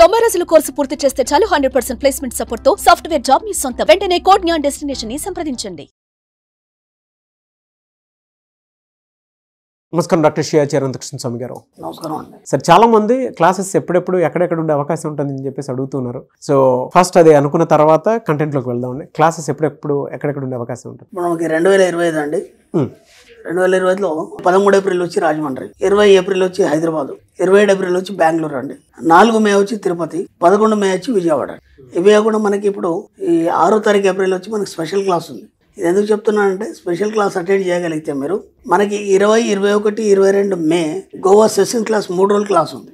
90 రోజుల కోర్సు పూర్తి చేస్తే చాలు 100% ప్లేస్మెంట్ సపోర్ట్ తో సాఫ్ట్వేర్ జాబ్ మీ సొంత. వెంటనే కోడ్ జ్ఞాన్ డెస్టినేషన్ ని సంప్రదించండి. నమస్కారం డాక్టర్ శ్రీ అనంతకృష్ణ స్వామి గారు. నమస్కారం అండి. సార్, చాలా మంది క్లాసెస్ ఎప్పుడెప్పుడు ఎక్కడెక్కడ ఉండే అవకాశం ఉంటుందని చెప్పేసి అడుగుతున్నారు. సో ఫస్ట్ అది అనుకున్న తర్వాత కంటెంట్లోకి వెళ్దామండి. క్లాసెస్ ఎప్పుడెప్పుడు ఎక్కడెక్కడ ఉండే అవకాశం ఉంటుంది? మనకి 2025 అండి. 2025లో 13 ఏప్రిల్ వచ్చి రాజమండ్రి, 20 ఏప్రిల్ వచ్చి హైదరాబాద్, 27 ఏప్రిల్ వచ్చి బెంగళూరు అండి, 4 మే వచ్చి తిరుపతి, 11 మే వచ్చి విజయవాడ. ఇవే కాకుండా మనకి ఇప్పుడు ఈ 6వ తారీఖు ఏప్రిల్ వచ్చి మనకి స్పెషల్ క్లాస్ ఉంది. ఇది ఎందుకు చెప్తున్నానంటే స్పెషల్ క్లాస్ అటెండ్ చేయగలిగితే మీరు మనకి 20, 21, 22 మే గోవా సెషన్ క్లాస్ 3 రోజుల క్లాస్ ఉంది.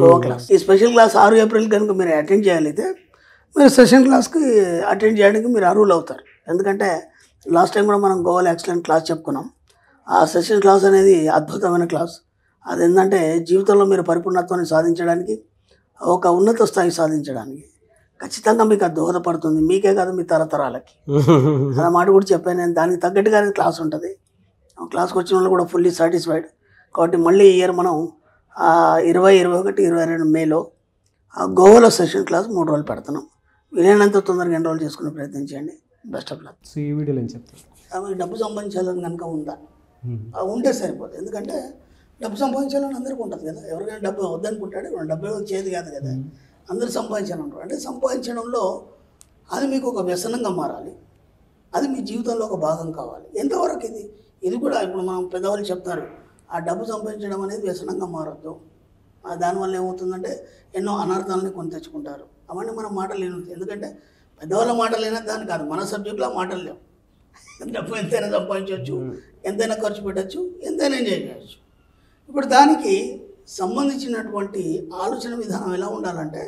గోవా క్లాస్. ఈ స్పెషల్ క్లాస్ 6 ఏప్రిల్ కనుక మీరు అటెండ్ చేయగలిగితే మీరు సెషన్ క్లాస్కి అటెండ్ చేయడానికి మీరు అర్హులు అవుతారు. ఎందుకంటే లాస్ట్ టైం కూడా మనం గోవాలో ఎక్సలెంట్ క్లాస్ చెప్పుకున్నాం. ఆ సెషన్ క్లాస్ అనేది అద్భుతమైన క్లాస్. అది ఏంటంటే జీవితంలో మీరు పరిపూర్ణత్వాన్ని సాధించడానికి, ఒక ఉన్నత స్థాయి సాధించడానికి ఖచ్చితంగా మీకు అది దోహదపడుతుంది. మీకే కాదు, మీ తరతరాలకి. ఆ మాట కూడా చెప్పాను నేను. దానికి తగ్గట్టుగానే క్లాస్ ఉంటుంది. క్లాస్కి వచ్చిన వాళ్ళు కూడా ఫుల్లీ సాటిస్ఫైడ్. కాబట్టి మళ్ళీ ఈ ఇయర్ మనం 20, 21, 22 మేలో గోవాలో సెషన్ క్లాస్ 3 రోజులు పెడుతున్నాం. వీలైనంత తొందరగా ఎన్రోల్ చేసుకునే ప్రయత్నం చేయండి. Best of luck. సో ఈ వీడియోలో ఏం చెప్తారు? మీకు డబ్బు సంపాదించాలని కనుక ఉందా, ఉంటే సరిపోతుంది. ఎందుకంటే డబ్బు సంపాదించాలని అందరికీ ఉంటుంది కదా. ఎవరికైనా డబ్బు వద్దనుకుంటాడు, డబ్బు చేతి కాదు కదా, అందరూ సంపాదించాలంటారు. అంటే సంపాదించడంలో అది మీకు ఒక వ్యసనంగా మారాలి. అది మీ జీవితంలో ఒక భాగం కావాలి. ఎంతవరకు ఇది కూడా ఇప్పుడు మనం పెద్దవాళ్ళు చెప్తారు, ఆ డబ్బు సంపాదించడం అనేది వ్యసనంగా మారద్దు. దానివల్ల ఏమవుతుందంటే ఎన్నో అనర్థాలని కొని తెచ్చుకుంటారు. అవన్నీ మనం మాటలు లేను. ఎందుకంటే పెద్దవాళ్ళ మాటలు లేనా దాని కాదు, మన సబ్జెక్టులో మాటలు లేవు. డబ్బు ఎంతైనా సంపాదించవచ్చు, ఎంతైనా ఖర్చు పెట్టచ్చు, ఎంతైనా ఎంజాయ్ చేయవచ్చు. ఇప్పుడు దానికి సంబంధించినటువంటి ఆలోచన విధానం ఎలా ఉండాలంటే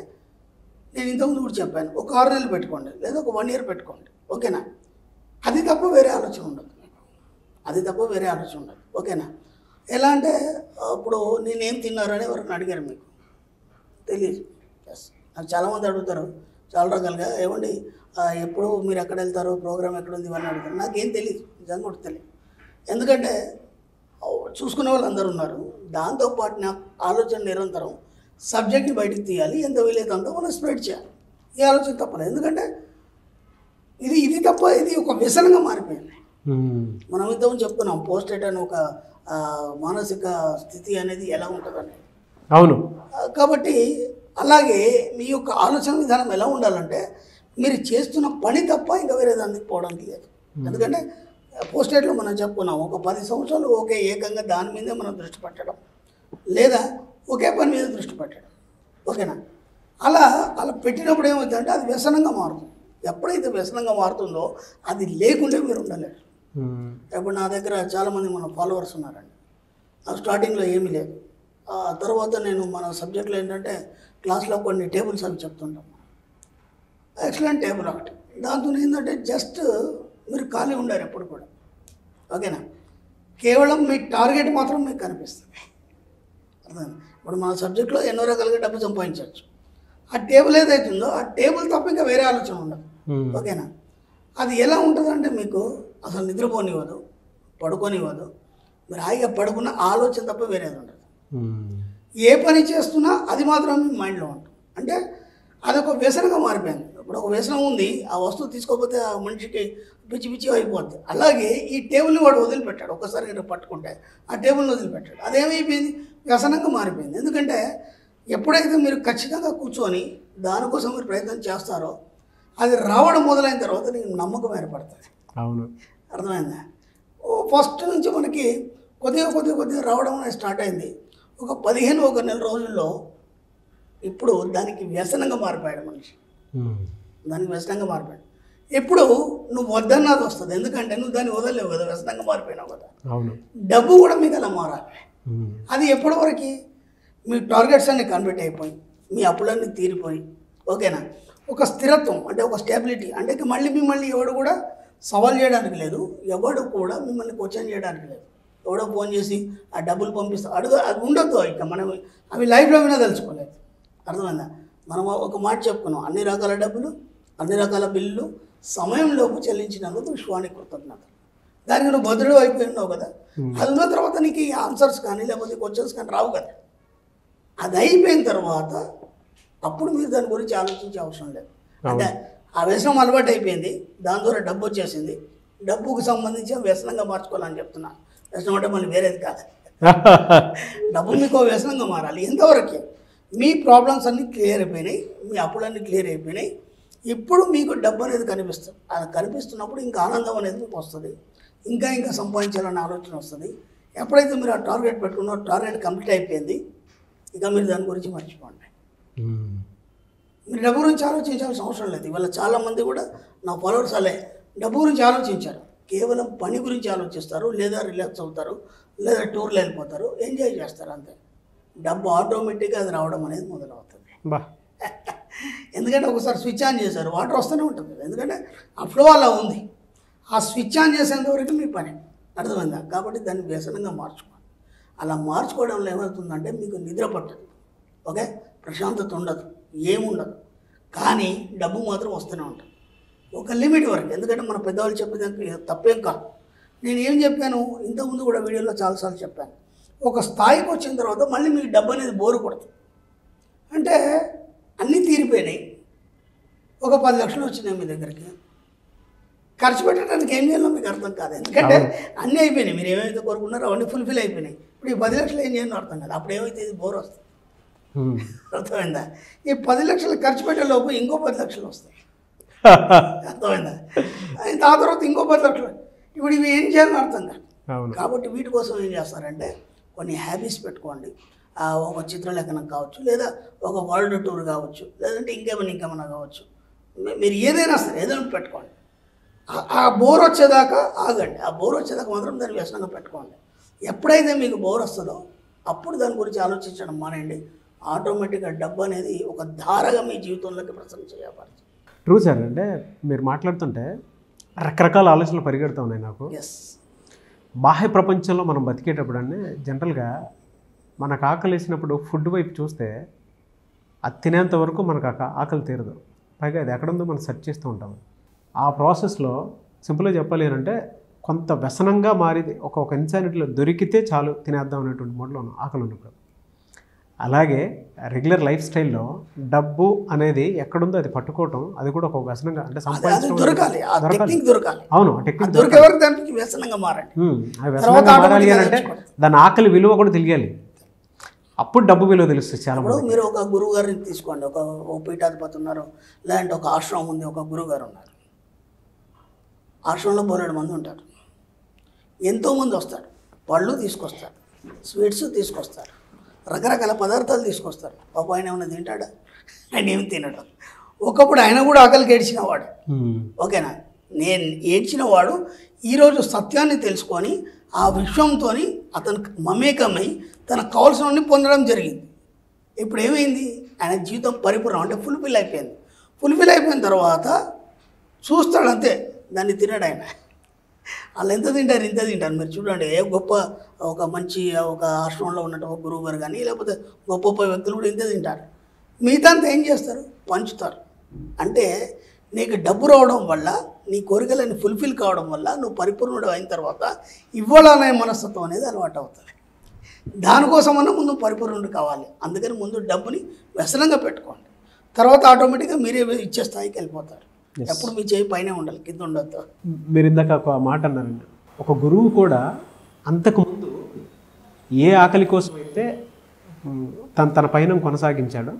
నేను ఇంతకుముందు కూడా చెప్పాను. ఒక 6 నెలలు పెట్టుకోండి, లేదా ఒక 1 ఇయర్ పెట్టుకోండి, ఓకేనా? అది తప్ప వేరే ఆలోచన ఉండదు. అది తప్ప వేరే ఆలోచన ఉండదు, ఓకేనా? ఎలా అంటే ఇప్పుడు నేనేం తిన్నారని ఎవరైనా అడిగారు, మీకు తెలియదు. నాకు చాలామంది అడుగుతారు చాలా రకాలుగా, ఏమండి ఎప్పుడు మీరు ఎక్కడ వెళ్తారు, ప్రోగ్రామ్ ఎక్కడ ఉంది, ఇవన్నీ అడుగుతారు. నాకేం తెలియదు, నిజంగా కూడా తెలియదు. ఎందుకంటే చూసుకునే వాళ్ళు అందరూ ఉన్నారు. దాంతోపాటు నా ఆలోచన నిరంతరం సబ్జెక్ట్ని బయటికి తీయాలి, ఎంత వీలైతే అంతా మనం స్ప్రెడ్ చేయాలి. ఈ ఆలోచన తప్పలేదు. ఎందుకంటే ఇది తప్ప ఇది ఒక వ్యసనంగా మారిపోయింది. మనం ఇంతకుముందు చెప్పుకున్నాం పోస్టేట్ అని ఒక మానసిక స్థితి అనేది ఎలా ఉంటుంది అనేది. అవును. కాబట్టి అలాగే మీ యొక్క ఆలోచన విధానం ఎలా ఉండాలంటే మీరు చేస్తున్న పని తప్ప ఇంకా వేరే దానికి పోవడానికి లేదు. ఎందుకంటే పోస్టేట్లో మనం చెప్పుకున్నాం, ఒక 10 సంవత్సరాలు ఒకే ఏకంగా దాని మీదే మనం దృష్టి పెట్టడం, లేదా ఒకే పని మీద దృష్టి పెట్టడం, ఓకేనా? అలా పెట్టినప్పుడు ఏమవుతుందంటే అది వ్యసనంగా మారుతుంది. ఎప్పుడైతే వ్యసనంగా మారుతుందో అది లేకుంటే మీరు ఉండలేరు. ఇప్పుడు నా దగ్గర చాలామంది మన ఫాలోవర్స్ ఉన్నారండి. స్టార్టింగ్లో ఏమీ లేదు. తర్వాత నేను మన సబ్జెక్ట్లో ఏంటంటే క్లాస్లో కొన్ని టేబుల్స్ అవి చెప్తుంటాం. ఎక్సలెంట్ టేబుల్ ఒకటి. దాంతో ఏంటంటే జస్ట్ మీరు ఖాళీ ఉండారు ఎప్పుడు కూడా, ఓకేనా? కేవలం మీ టార్గెట్ మాత్రం మీకు కనిపిస్తుంది. అర్థం? ఇప్పుడు మన సబ్జెక్ట్లో ఎన్నో రకాలుగా డబ్బు సంపాదించవచ్చు. ఆ టేబుల్ ఏదైతుందో ఆ టేబుల్ తప్ప ఇంకా వేరే ఆలోచన ఉండదు, ఓకేనా? అది ఎలా ఉంటుందంటే మీకు అసలు నిద్రపోనివ్వదు, పడుకోనివ్వదు. మీరు హాయిగా పడుకున్న ఆలోచన తప్ప వేరేది ఉండదు. ఏ పని చేస్తున్నా అది మాత్రం మీ మైండ్లో ఉంటుంది. అంటే అదొక వ్యసనంగా మారిపోయింది. ఇప్పుడు ఒక వ్యసనం ఉంది, ఆ వస్తువు తీసుకోకపోతే ఆ మనిషికి పిచ్చి పిచ్చి అయిపోద్ది. అలాగే ఈ టేబుల్ని వాడు వదిలిపెట్టాడు. ఒక్కసారి పట్టుకుంటే ఆ టేబుల్ని వదిలిపెట్టాడు. అదేమైపోయింది? వ్యసనంగా మారిపోయింది. ఎందుకంటే ఎప్పుడైతే మీరు ఖచ్చితంగా కూర్చొని దానికోసం మీరు ప్రయత్నం చేస్తారో అది రావడం మొదలైన తర్వాత నీకు నమ్మకం ఏర్పడుతుంది. అవును, అర్థమైందా? ఫస్ట్ నుంచి మనకి కొద్దిగా రావడం అనేది స్టార్ట్ అయింది. ఒక 15 నెల రోజుల్లో ఇప్పుడు దానికి వ్యసనంగా మారిపోయాడు మనిషి. దానికి వ్యసనంగా మారిపోయాడు. ఎప్పుడు నువ్వు వద్దన్నది వస్తుంది. ఎందుకంటే నువ్వు దాన్ని వదలలేవు కదా, వ్యసనంగా మారిపోయినావు కదా. అవును. డబ్బు కూడా మీకు అలా మారాలి. అది ఎప్పటి వరకు? మీ టార్గెట్స్ అన్ని కన్వర్ట్ అయిపోయి, మీ అప్పులన్నీ తీరిపోయి, ఓకేనా? ఒక స్థిరత్వం అంటే ఒక స్టెబిలిటీ అంటే మిమ్మల్ని ఎవడు కూడా సవాల్ చేయడానికి లేదు, ఎవడు కూడా మిమ్మల్ని క్వశ్చన్ చేయడానికి లేదు. ఎవడో ఫోన్ చేసి ఆ డబ్బులు పంపిస్తా అది ఉండొద్దు. ఇక మనం అవి లైఫ్లో వినా తెలుసుకోలేదు. అర్థమైందా? మనం ఒక మాట చెప్పుకున్నాం, అన్ని రకాల డబ్బులు, అన్ని రకాల బిల్లులు సమయంలోపు చెల్లించినందుకు విశ్వానికి కృతజ్ఞతలు. దానికి నువ్వు భద్రుడు అయిపోయి ఉన్నావు కదా. అది ఉన్న తర్వాత నీకు ఈ ఆన్సర్స్ కానీ లేకపోతే క్వశ్చన్స్ కానీ రావు కదా. అది అయిపోయిన తర్వాత అప్పుడు మీరు దాని గురించి ఆలోచించే అవసరం లేదు. అంటే ఆ వ్యసనం అలవాటు అయిపోయింది, దాని ద్వారా డబ్బు వచ్చేసింది, డబ్బుకు సంబంధించి వ్యసనంగా మార్చుకోవాలని చెప్తున్నా. వ్యసనం అంటే మళ్ళీ వేరేది కాదు, డబ్బు మీకు వ్యసనంగా మారాలి. ఎంతవరకు మీ ప్రాబ్లమ్స్ అన్నీ క్లియర్ అయిపోయినాయి, మీ అప్పులన్నీ క్లియర్ అయిపోయినాయి, ఇప్పుడు మీకు డబ్బు అనేది కనిపిస్తుంది. అది కనిపిస్తున్నప్పుడు ఇంకా ఆనందం అనేది మీకు వస్తుంది, ఇంకా ఇంకా సంపాదించాలనే ఆలోచన వస్తుంది. ఎప్పుడైతే మీరు ఆ టార్గెట్ పెట్టుకున్నారో టార్గెట్ కంప్లీట్ అయిపోయింది, ఇక మీరు దాని గురించి మర్చిపోండి. మీరు డబ్బు గురించి ఆలోచించాల్సిన అవసరం లేదు. ఇవాళ చాలామంది కూడా నా ఫాలోవర్స్ అలే డబ్బు గురించి ఆలోచించారు, కేవలం పని గురించి ఆలోచిస్తారు, లేదా రిలాక్స్ అవుతారు, లేదా టూర్లు వెళ్ళిపోతారు, ఎంజాయ్ చేస్తారు అంతే. డబ్బు ఆటోమేటిక్గా అది రావడం అనేది మొదలవుతుంది. ఎందుకంటే ఒకసారి స్విచ్ ఆన్ చేశారు, వాటర్ వస్తూనే ఉంటుంది, ఎందుకంటే ఆ ఫ్లో అలా ఉంది. ఆ స్విచ్ ఆన్ చేసేంత వరకు మీ పని అర్థమైందా? కాబట్టి దాన్ని వ్యసనంగా మార్చుకోవాలి. అలా మార్చుకోవడంలో ఏమవుతుందంటే మీకు నిద్ర పట్టదు, ఓకే, ప్రశాంతత ఉండదు, ఏముండదు, కానీ డబ్బు మాత్రం వస్తూనే ఉంటుంది ఒక లిమిట్ వరకు. ఎందుకంటే మన పెద్దవాళ్ళు చెప్పేదానికి తప్పేం కాదు. నేను ఏం చెప్పాను ఇంతకుముందు కూడా వీడియోలో చాలాసార్లు చెప్పాను, ఒక స్థాయికి వచ్చిన తర్వాత మళ్ళీ మీకు డబ్బు అనేది బోరు కొడుతుంది. అంటే అన్నీ తీరిపోయినాయి, ఒక 10 లక్షలు వచ్చినాయి మీ దగ్గరికి, ఖర్చు పెట్టడానికి ఏం చేయాలో మీకు అర్థం కాదు. ఎందుకంటే అన్నీ అయిపోయినాయి, మీరు ఏమైతే కోరుకున్నారో అవన్నీ ఫుల్ఫిల్ అయిపోయినాయి. ఇప్పుడు ఈ 10 లక్షలు ఏం చేయాలో అర్థం కాదు. అప్పుడు ఏమైతే ఇది బోర్ వస్తుంది, అర్థమైందా? ఈ 10 లక్షలు ఖర్చు పెట్టే లోపు ఇంకో 10 లక్షలు వస్తాయి, అర్థమైందా? ఆ తర్వాత ఇంకో 10 లక్షలు. ఇప్పుడు ఇవి ఏం చేయాలో అర్థం కాదు. కాబట్టి వీటి కోసం ఏం చేస్తారంటే కొన్ని హ్యాబీస్ పెట్టుకోండి. ఒక చిత్రలేఖనం కావచ్చు, లేదా ఒక వరల్డ్ టూర్ కావచ్చు, లేదంటే ఇంకేమైనా కావచ్చు, మీరు ఏదైనా సరే ఏదైనా పెట్టుకోండి. ఆ బోర్ వచ్చేదాకా ఆగండి, ఆ బోర్ వచ్చేదాకా మాత్రం దాన్ని వ్యసనంగా పెట్టుకోండి. ఎప్పుడైతే మీకు బోర్ వస్తుందో అప్పుడు దాని గురించి ఆలోచించడం మానేయండి. ఆటోమేటిక్గా డబ్బు అనేది ఒక ధారగా మీ జీవితంలోకి ప్రసరణ చేయబడుతుంది. True sir. అంటే మీరు మాట్లాడుతుంటే రకరకాల ఆలోచనలు పరిగెడుతూ ఉన్నాయి నాకు. ఎస్, బాహ్య ప్రపంచంలో మనం బతికేటప్పుడు అంటే జనరల్గా మనకు ఆకలి వేసినప్పుడు ఫుడ్ వైపు చూస్తే అది తినేంత వరకు మనకు ఆకలి తీరదు, పైగా అది ఎక్కడుందో మనం సెర్చ్ చేస్తూ ఉంటాం. ఆ ప్రాసెస్లో సింపుల్గా చెప్పాలి అంటే కొంత వ్యసనంగా మారింది. ఒక ఇన్సానిటీలో దొరికితే చాలు తినేద్దాం అనేటువంటి మోడ్లో ఆకలి ఉన్నప్పుడు. అలాగే రెగ్యులర్ లైఫ్ స్టైల్లో డబ్బు అనేది ఎక్కడుందో అది పట్టుకోవటం, అది కూడా ఒక వ్యసనంగా అంటే సంపాదించడం దొరకాలి. అవును, టెక్నిక్ దొరికే వరకు దానికి వ్యసనంగా మారండి. ఆ వ్యసనంగా మారాలి అని అంటే దాని ఆకలి విలువ కూడా తెలియాలి, అప్పుడు డబ్బు విలువ తెలుస్తుంది. చాలా మంది మీరు ఒక గురువు గారిని తీసుకోండి, ఒక పీఠాధిపతి ఉన్నారు, లేదంటే ఒక ఆశ్రమం ఉంది, ఒక గురువు గారు ఉన్నారు. ఆశ్రమంలో 2 మంది ఉంటారు, ఎంతోమంది వస్తారు, పళ్ళు తీసుకొస్తారు, స్వీట్స్ తీసుకొస్తారు, రకరకాల పదార్థాలు తీసుకొస్తారు. పాప ఆయన ఏమైనా తింటాడా? ఆయన ఏమి తినడు. ఒకప్పుడు ఆయన కూడా ఆకలికి ఏడ్చినవాడు, ఓకేనా? నేను ఏడ్చినవాడు ఈరోజు సత్యాన్ని తెలుసుకొని ఆ విశ్వంతో అతను మమేకమై తనకు కావాల్సినవన్నీ పొందడం జరిగింది. ఇప్పుడు ఏమైంది? ఆయన జీవితం పరిపూర్ణం అంటే ఫుల్ఫిల్ అయిపోయింది. ఫుల్ఫిల్ అయిపోయిన తర్వాత చూస్తాడు అంతే, దాన్ని తినడు ఆయన. వాళ్ళు ఎంత తింటారు, ఇంత తింటారు. మీరు చూడండి, ఏ గొప్ప ఒక మంచి ఒక ఆశ్రమంలో ఉన్నట్టు ఒక గురువు గారు కానీ లేకపోతే గొప్ప గొప్ప వ్యక్తులు కూడా ఇంత తింటారు. మిగతా అంతా ఏం చేస్తారు? పంచుతారు. అంటే నీకు డబ్బు రావడం వల్ల, నీ కోరికలన్నీ ఫుల్ఫిల్ కావడం వల్ల నువ్వు పరిపూర్ణుడు అయిన తర్వాత ఇవ్వాలనే మనస్తత్వం అనేది అలవాటు అవుతుంది. దానికోసమన్నా ముందు పరిపూర్ణుడు కావాలి. అందుకని ముందు డబ్బుని వ్యసనంగా పెట్టుకోండి, తర్వాత ఆటోమేటిక్గా మీరే ఇచ్చే స్థాయికి వెళ్ళిపోతారు. ఎప్పుడు మీ చేయి పైన ఉండాలి, కింద ఉండొద్దు. మీరు ఇందాక ఒక మాట అన్నారండి, ఒక గురువు కూడా అంతకుముందు ఏ ఆకలి కోసం అయితే తన పైన కొనసాగించాడో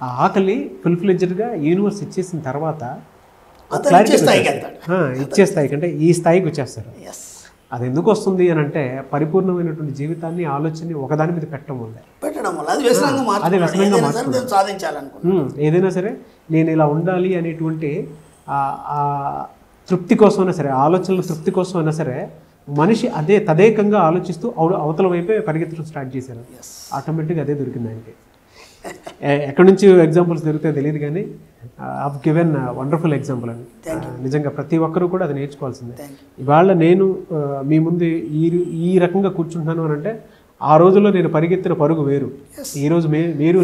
ఆ ఆకలి ఫుల్ఫిల్డ్గా యూనివర్స్ ఇచ్చేసిన తర్వాత ఇచ్చే స్థాయికి అంటే ఈ స్థాయికి వచ్చేస్తారు. అది ఎందుకు వస్తుంది అని అంటే పరిపూర్ణమైనటువంటి జీవితాన్ని ఆలోచన ఒకదాని మీద పెట్టడం వల్ల అదే వ్యసనంగా మార్చుకోవడం. ఏదైనా సరే నేను ఇలా ఉండాలి అనేటువంటి తృప్తి కోసమైనా సరే, ఆలోచనల తృప్తి కోసం అయినా సరే మనిషి అదే తదేకంగా ఆలోచిస్తూ అవతల వైపే పరిగెత్తడం స్టార్ట్ చేశారు. ఆటోమేటిక్గా అదే దొరికింది ఆయనకి. ఎక్కడి నుంచి ఎగ్జాంపుల్స్ దొరికితే తెలియదు కానీ ఐ గివెన్ వండర్ఫుల్ ఎగ్జాంపుల్ అని. నిజంగా ప్రతి ఒక్కరూ కూడా అది నేర్చుకోవాల్సిందే. ఇవాళ నేను మీ ముందు ఈ రకంగా కూర్చుంటున్నాను అని అంటే ఆ రోజుల్లో నేను పరిగెత్తిన పరుగు వేరు, ఈరోజు మీరు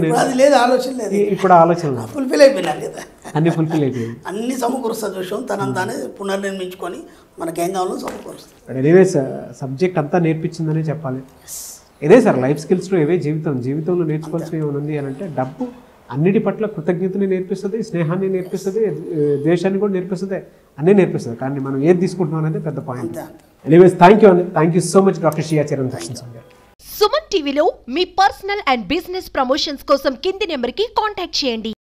ఇప్పుడు ఆలోచన ఫుల్ఫిల్ అయిపోయినా కదా, అన్ని ఫుల్ఫిల్ అయిపోయింది, అన్ని సమకూరుస్తుంది విషయం. తనంతానే పునర్నిర్మించుకొని మనకేం కావాలో సమకూరుస్తుంది. ఎనీవేస్ సబ్జెక్ట్ అంతా నేర్పించిందనే చెప్పాలి. ఇదే సార్ లైఫ్ స్కిల్స్లో ఇవే జీవితంలో నేర్చుకోవాల్సినవి ఏమైనా ఉంది అని అంటే డబ్బు అన్నిటి పట్ల కృతజ్ఞతని నేర్పిస్తుంది, స్నేహాన్ని నేర్పిస్తుంది, ద్వేషాన్ని కూడా నేర్పిస్తుంది, అన్నీ నేర్పిస్తుంది. కానీ మనం ఏది తీసుకుంటున్నాం అనేది పెద్ద పాయింట్. ఎనీవేస్ థ్యాంక్ యూ అండి, thank you so much doctor Shriya Charan Krishna గారు. సుమన్ టీవీలో మీ పర్సనల్ అండ్ బిజినెస్ ప్రమోషన్స్ కోసం కింది నెంబర్కి కాంటాక్ట్ చేయండి.